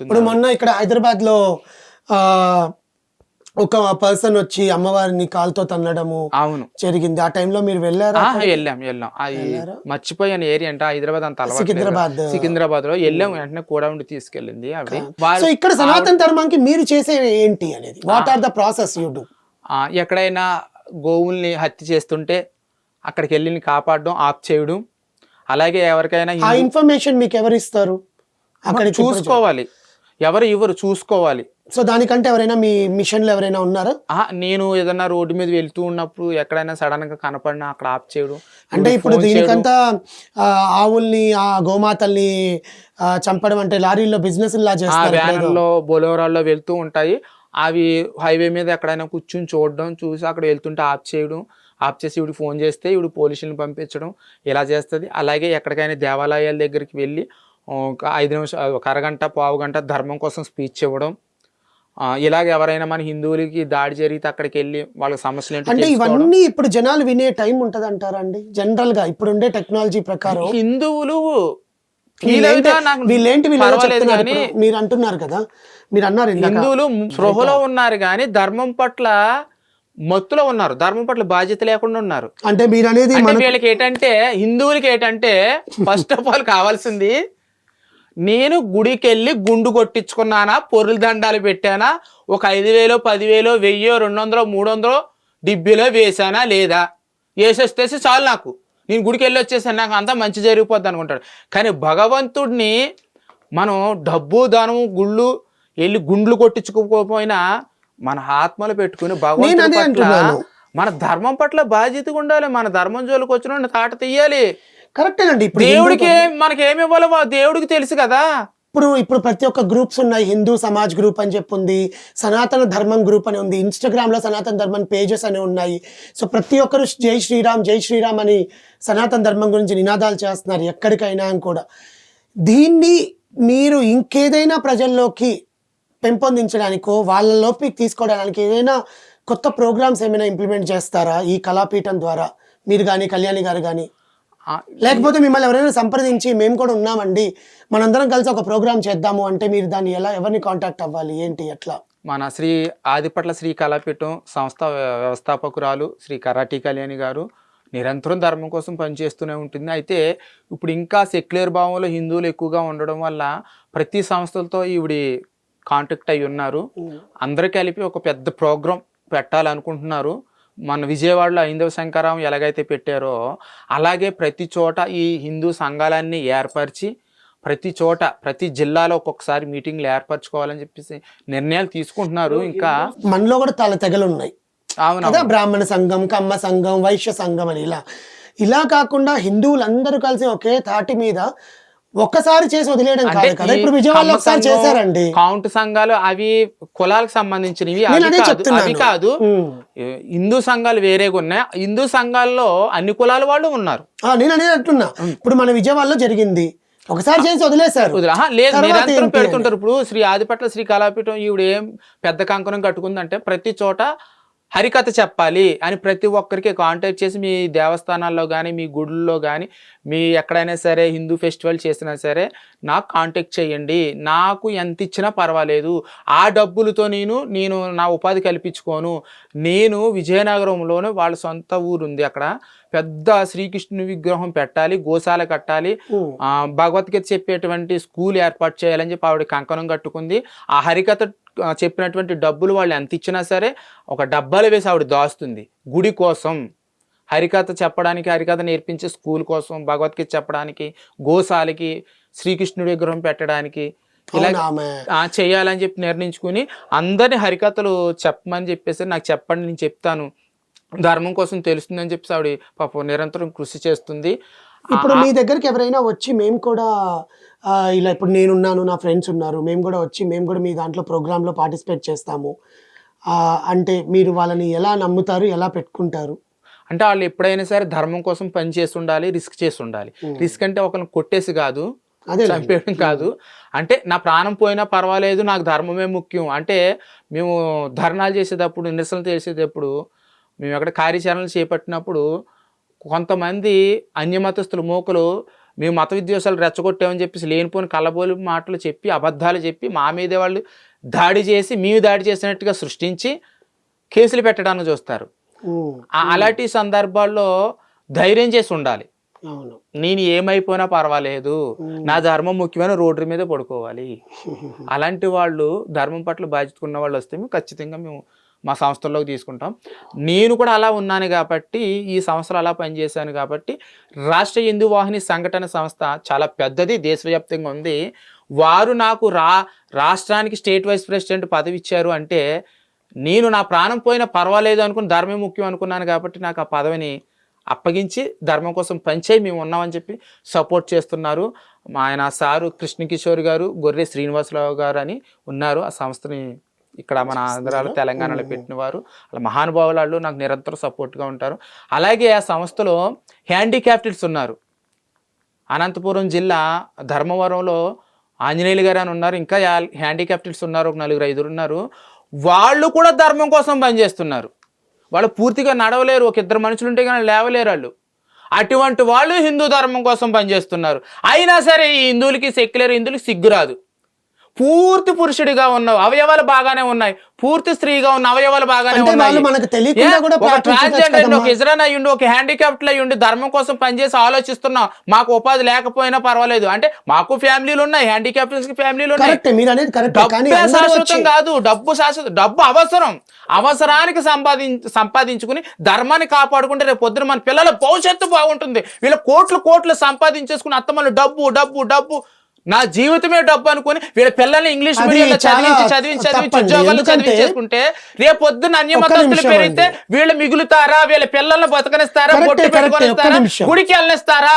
ఇప్పుడు మొన్న ఇక్కడ హైదరాబాద్లో ఒక పర్సన్ వచ్చి అమ్మవారిని కాలుతో తన్నడము అవును జరిగింది. ఆ టైంలో మీరు వెళ్ళారా? వెళ్ళాం అది మర్చిపోయాను ఏరియా అంటే హైదరాబాద్ అంత సికింద్రాబాద్ సికింద్రాబాద్ లో వెళ్ళాం. వెంటనే కూడా ఉండి తీసుకెళ్ళింది ఆవిడ. సో ఇక్కడ సనాతన ధర్మానికి మీరు చేసేవి ఏంటి అనేది, what are the process you do? ఎక్కడైనా గోవుల్ని హత్య చేస్తుంటే అక్కడికి వెళ్ళి కాపాడడం, ఆఫ్ చేయడం. అలాగే ఎవరికైనా ఆ ఇన్ఫర్మేషన్ మీకు ఎవరు ఇస్తారు? అక్కడ చూసుకోవాలి, ఎవరు ఇవ్వరు, చూసుకోవాలి. సో దానికంటే ఎవరైనా మీ మిషన్లో ఎవరైనా ఉన్నారా? నేను ఏదన్నా రోడ్డు మీద వెళ్తూ ఉన్నప్పుడు ఎక్కడైనా సడన్ గా కనపడినా అక్కడ ఆఫ్ చేయడం. అంటే ఇప్పుడు దీనికంతా ఆవుల్ని, ఆ గోమాతల్ని చంపడం అంటే లారీల్లో బిజినెస్ లా చేస్తారు. వ్యాన్లో బొలోరాల్లో వెళ్తూ ఉంటాయి అవి. హైవే మీద ఎక్కడైనా కూర్చుని చూడడం, చూసి అక్కడ వెళ్తుంటే ఆఫ్ చేయడం. ఆఫ్ చేసి ఇవిడికి ఫోన్ చేస్తే ఇవిడు పోలీసులను పంపించడం ఇలా చేస్తుంది. అలాగే ఎక్కడికైనా దేవాలయాల దగ్గరికి వెళ్ళి ఒక 5 నిమిషాలు, ఒక అరగంట, పావు గంట ధర్మం కోసం స్పీచ్ ఇవ్వడం. ఇలాగ ఎవరైనా మన హిందువులకి దాడి జరిగితే అక్కడికి వెళ్ళి వాళ్ళ సమస్యలు అంటే ఇవన్నీ ఇప్పుడు జనాలు వినే టైం ఉంటది అంటారా అండి? జనరల్ గా ఇప్పుడుండే టెక్నాలజీ ప్రకారం హిందువులు వీళ్ళేంటి మీరు అంటున్నారు కదా, మీరు అన్నారు హిందువులు స్పృహలో ఉన్నారు కానీ ధర్మం పట్ల మత్తులో ఉన్నారు, ధర్మం పట్ల బాధ్యత లేకుండా ఉన్నారు. అంటే మీరు అనేది వీళ్ళకి ఏంటంటే, హిందువులకి ఏంటంటే ఫస్ట్ ఆఫ్ ఆల్ కావాల్సింది, నేను గుడికి వెళ్ళి గుండు కొట్టించుకున్నానా, పొరుల దండాలు పెట్టానా, ఒక 5,000, 10,000, 1,000, 200, 300 డిబ్బీలో వేసానా లేదా, వేసేస్తే చాలు నాకు, నేను గుడికి వెళ్ళి వచ్చేసాను, నాకు అంతా మంచి జరిగిపోద్ది అనుకుంటాడు. కానీ భగవంతుడిని మనం డబ్బు, ధనము, గుళ్ళు వెళ్ళి గుండ్లు కొట్టించుకోకపోయినా మన ఆత్మలు పెట్టుకుని భగవంతుడి పట్ల, మన ధర్మం పట్ల బాధ్యతగా ఉండాలి. మన ధర్మం జోలికి వచ్చిన తాట తీయాలి. కరెక్టేనండి. దేవుడికి మనకి ఏమి ఇవ్వాలో దేవుడికి తెలుసు కదా. ఇప్పుడు ప్రతి ఒక్క గ్రూప్స్ ఉన్నాయి. హిందూ సమాజ్ గ్రూప్ అని చెప్పి ఉంది, సనాతన ధర్మం గ్రూప్ అని ఉంది, ఇన్స్టాగ్రామ్ లో సనాతన ధర్మం పేజెస్ అని ఉన్నాయి. సో ప్రతి ఒక్కరు జై శ్రీరామ్, జై శ్రీరామ్ అని సనాతన ధర్మం గురించి నినాదాలు చేస్తున్నారు ఎక్కడికైనా కూడా. దీన్ని మీరు ఇంకేదైనా ప్రజల్లోకి పెంపొందించడానికో వాళ్ళలోకి తీసుకోవడానికి ఏదైనా కొత్త ప్రోగ్రామ్స్ ఏమైనా ఇంప్లిమెంట్ చేస్తారా ఈ కళాపీఠం ద్వారా? మీరు కానీ, కళ్యాణి గారు కానీ, లేకపోతే మిమ్మల్ని ఎవరైనా సంప్రదించి మేము కూడా ఉన్నామండి, మనందరం కలిసి ఒక ప్రోగ్రామ్ చేద్దాము అంటే మీరు దాన్ని ఎవరిని కాంటాక్ట్ అవ్వాలి, ఏంటి, ఎట్లా? మన శ్రీ ఆదిపట్ల శ్రీ కళాపీఠం సంస్థ వ్యవస్థాపకురాలు శ్రీ కరాటి కళ్యాణి గారు నిరంతరం ధర్మం కోసం పనిచేస్తూనే ఉంటుంది. అయితే ఇప్పుడు ఇంకా సెక్యులర్ భావంలో హిందువులు ఎక్కువగా ఉండడం వల్ల ప్రతి సంస్థలతో ఈవిడి కాంటాక్ట్ అయి ఉన్నారు. అందరూ కలిపి ఒక పెద్ద ప్రోగ్రాం పెట్టాలనుకుంటున్నారు. మన విజయవాడలో ఐందవ శంకరం ఎలాగైతే పెట్టారో అలాగే ప్రతి చోట ఈ హిందూ సంఘాలన్నీ ఏర్పరిచి ప్రతి చోట, ప్రతి జిల్లాలో ఒక్కొక్కసారి మీటింగ్లు ఏర్పరచుకోవాలని చెప్పేసి నిర్ణయాలు తీసుకుంటున్నారు. ఇంకా మనలో కూడా చాలా తెగలు ఉన్నాయి. అవును, బ్రాహ్మణ సంఘం, కమ్మ సంఘం, వైశ్య సంఘం అని ఇలా కాకుండా హిందువులందరూ కలిసి ఒకే తాటి మీద ఒక్కసారి చేసి వదిలేయడం కాదు కదా. ఇప్పుడు విజయవాడలో ఒకసారి చేశారండి. కౌంట్ సంఘాలు అవి కులాలకు సంబంధించినవి అవి కాదు. హిందూ సంఘాలు వేరేగా ఉన్నాయి. హిందూ సంఘాల్లో అన్ని కులాల వాళ్ళు ఉన్నారు. నేను అనేది అంటున్నా, ఇప్పుడు మన విజయవాడలో జరిగింది, ఒకసారి చేసి వదిలేశారు. లేదు, నిరంతరం పెడుతుంటారు. ఇప్పుడు శ్రీ ఆదిపట్ల శ్రీ కళాపీఠం ఈవిడ ఏం పెద్ద కంకణం కట్టుకుందంటే ప్రతి చోట హరికథ చెప్పాలి అని ప్రతి ఒక్కరికి కాంటాక్ట్ చేసి, మీ దేవస్థానాల్లో కానీ, మీ గుడుల్లో కానీ, మీ ఎక్కడైనా సరే హిందూ ఫెస్టివల్ చేసినా సరే నాకు కాంటాక్ట్ చేయండి, నాకు ఎంత ఇచ్చినా పర్వాలేదు, ఆ డబ్బులతో నేను నా ఉపాధి కల్పించుకోను. నేను విజయనగరంలోనే వాళ్ళ సొంత ఊరుంది, అక్కడ పెద్ద శ్రీకృష్ణుని విగ్రహం పెట్టాలి, గోశాల కట్టాలి, భగవద్గీత చెప్పేటువంటి స్కూల్ ఏర్పాటు చేయాలని చెప్పి ఆవిడ కంకణం కట్టుకుంది. ఆ హరికథ చెప్పినటువంటి డబ్బులు వాళ్ళు ఎంత ఇచ్చినా సరే ఒక డబ్బాలు వేసి ఆవిడ దాస్తుంది గుడి కోసం, హరికథ చెప్పడానికి, హరికథ నేర్పించే స్కూల్ కోసం, భగవద్గీత చెప్పడానికి, గోశాలకి, శ్రీకృష్ణుడి విగ్రహం పెట్టడానికి ఇలా చేయాలని చెప్పి నిర్ణయించుకుని అందరినీ హరికథలు చెప్పమని చెప్పేసి నాకు చెప్పండి, నేను చెప్తాను, ధర్మం కోసం తెలుస్తుందని చెప్పి ఆవిడ పాపం నిరంతరం కృషి చేస్తుంది. ఇప్పుడు మీ దగ్గరికి ఎవరైనా వచ్చి మేము కూడా ఇలా, ఇప్పుడు నేనున్నాను, నా ఫ్రెండ్స్ ఉన్నారు, మేము కూడా వచ్చి మేము కూడా మీ దాంట్లో ప్రోగ్రాంలో పార్టిసిపేట్ చేస్తాము అంటే మీరు వాళ్ళని ఎలా నమ్ముతారు, ఎలా పెట్టుకుంటారు? అంటే వాళ్ళు ఎప్పుడైనా సరే ధర్మం కోసం పని చేసి ఉండాలి, రిస్క్ చేసి ఉండాలి. రిస్క్ అంటే ఒకరిని కొట్టేసి కాదు, చంపేయడం కాదు. అంటే నా ప్రాణం పోయినా పర్వాలేదు, నాకు ధర్మమే ముఖ్యం. అంటే మేము ధర్నాలు చేసేటప్పుడు, నిరసనలు చేసేటప్పుడు, మేము ఎక్కడ కార్యాచరణలు చేపట్టినప్పుడు కొంతమంది అన్యమతస్తులు మూకలు మేము మత విద్వేషాలు రెచ్చగొట్టామని చెప్పేసి లేనిపోని కళ్ళబోలు మాటలు చెప్పి అబద్ధాలు చెప్పి మా మీదే వాళ్ళు దాడి చేసి మేము దాడి చేసినట్టుగా సృష్టించి కేసులు పెట్టడానికి చూస్తారు. అలాంటి సందర్భాల్లో ధైర్యం చేసి ఉండాలి. నేను ఏమైపోయినా పర్వాలేదు, నా ధర్మం ముఖ్యమైన రోడ్డు మీద పడుకోవాలి. అలాంటి వాళ్ళు ధర్మం పట్ల బాధ్యత ఉన్న వాళ్ళు వస్తే మేము ఖచ్చితంగా మేము మా సంస్థల్లోకి తీసుకుంటాం. నేను కూడా అలా ఉన్నాను కాబట్టి, ఈ సంస్థలు అలా పనిచేశాను కాబట్టి, రాష్ట్ర హిందూ వాహిని సంఘటన సంస్థ చాలా పెద్దది, దేశవ్యాప్తంగా ఉంది. వారు నాకు రాష్ట్రానికి స్టేట్ వైస్ ప్రెసిడెంట్ పదవి ఇచ్చారు అంటే నేను నా ప్రాణం పోయినా పర్వాలేదు అనుకుని ధర్మం ముఖ్యం అనుకున్నాను కాబట్టి నాకు ఆ పదవిని అప్పగించి ధర్మం కోసం పనిచేయి మేము ఉన్నామని చెప్పి సపోర్ట్ చేస్తున్నారు. ఆయన సారు కృష్ణకిషోర్ గారు, గొర్రె శ్రీనివాసరావు గారు అని ఉన్నారు. ఆ సంస్థని ఇక్కడ మన ఆంధ్రాలో తెలంగాణలో పెట్టిన వారు, అలా మహానుభావులు నాకు నిరంతరం సపోర్ట్గా ఉంటారు. అలాగే ఆ సంస్థలో హ్యాండిక్యాప్టెడ్స్ ఉన్నారు. అనంతపురం జిల్లా ధర్మవరంలో ఆంజనేయులు గారు అని ఉన్నారు, ఇంకా హ్యాండిక్యాప్టెడ్స్ ఉన్నారు, ఒక 4-5 ఉన్నారు. వాళ్ళు కూడా ధర్మం కోసం పనిచేస్తున్నారు. వాళ్ళు పూర్తిగా నడవలేరు, ఒక 2 మనుషులు ఉంటే కానీ లేవలేరు వాళ్ళు. అటువంటి వాళ్ళు హిందూ ధర్మం కోసం పనిచేస్తున్నారు. అయినా సరే ఈ హిందువులకి సెక్యులర్ హిందువులకి సిగ్గురాదు. పూర్తి పురుషుడిగా ఉన్నావు, అవయవాలు బాగానే ఉన్నాయి, పూర్తి స్త్రీగా ఉన్న అవయవాలు బాగానే ఉన్నాయి. ఒక ట్రాన్స్జెండర్, ఒక ఇజ్రాన్ అయ్యుండి, ఒక హ్యాండిక్యాప్డ్ అయ్యుండి ధర్మం కోసం పనిచేసి ఆలోచిస్తున్నాం. మాకు ఉపాధి లేకపోయినా పర్వాలేదు అంటే మాకు ఫ్యామిలీలు ఉన్నాయి, హ్యాండిక్యాప్డ్స్ కి ఫ్యామిలీలు ఉన్నాయి. డబ్బే శాశ్వతం కాదు, డబ్బు శాశ్వతం. డబ్బు అవసరం, అవసరానికి సంపాదించుకుని ధర్మాన్ని కాపాడుకుంటే రేపు పొద్దున మన పిల్లల భవిష్యత్తు బాగుంటుంది. వీళ్ళ కోట్లు సంపాదించేసుకుని అత్తమ్మలు డబ్బు డబ్బు డబ్బు, నా జీవితమే డబ్బు అనుకుని వీళ్ళ పిల్లల్ని ఇంగ్లీష్ మీడియంలో చదివించి ఉద్యోగాలు చదివించేసుకుంటే రేపు పొద్దున్న అన్యమతస్తులు పెరిగితే వీళ్ళు మిగులుతారా? వీళ్ళ పిల్లల్ని బతకనిస్తారా? బొట్టు పెట్టుకొనిస్తారా? గుడికి వెళ్ళనిస్తారా?